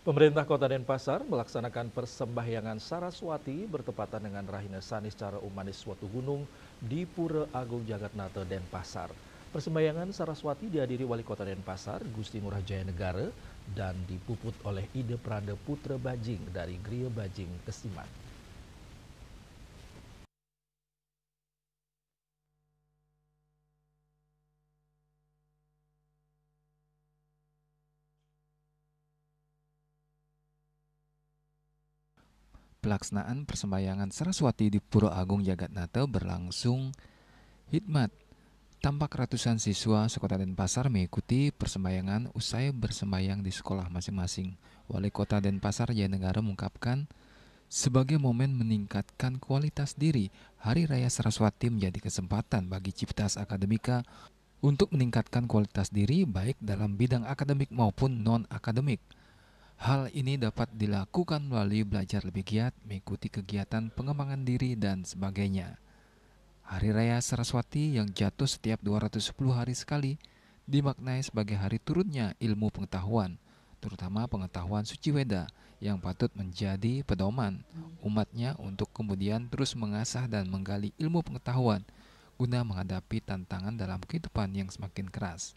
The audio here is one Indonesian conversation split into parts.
Pemerintah Kota Denpasar melaksanakan persembahyangan Saraswati bertepatan dengan Rahina Sani secara umanis suatu gunung di Pura Agung Jagatnata Denpasar. Persembahyangan Saraswati dihadiri Wali Kota Denpasar, Gusti Ngurah Jaya Negara, dan dipuput oleh Ide Prada Putra Bajing dari Gria Bajing Kestiman. Pelaksanaan persembahyangan Saraswati di Pura Agung Jagatnata berlangsung hikmat. Tampak ratusan siswa sekota Denpasar mengikuti persembahyangan usai bersembahyang di sekolah masing-masing. Wali Kota Denpasar Jaya Negara mengungkapkan, sebagai momen meningkatkan kualitas diri, Hari Raya Saraswati menjadi kesempatan bagi Ciptas Akademika untuk meningkatkan kualitas diri baik dalam bidang akademik maupun non-akademik. Hal ini dapat dilakukan melalui belajar lebih giat, mengikuti kegiatan pengembangan diri, dan sebagainya. Hari Raya Saraswati yang jatuh setiap 210 hari sekali dimaknai sebagai hari turunnya ilmu pengetahuan, terutama pengetahuan suci Weda yang patut menjadi pedoman umatnya untuk kemudian terus mengasah dan menggali ilmu pengetahuan guna menghadapi tantangan dalam kehidupan yang semakin keras.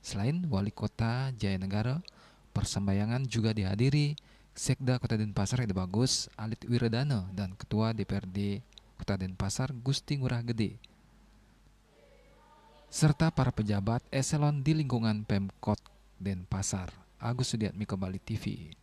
Selain Wali Kota Jaya Negara, persembahyangan juga dihadiri Sekda Kota Denpasar Ede Bagus Alit Wiradana dan Ketua DPRD Kota Denpasar Gusti Ngurah Gede, serta para pejabat eselon di lingkungan Pemkot Denpasar. Agus Sudiatmi, Kembali TV.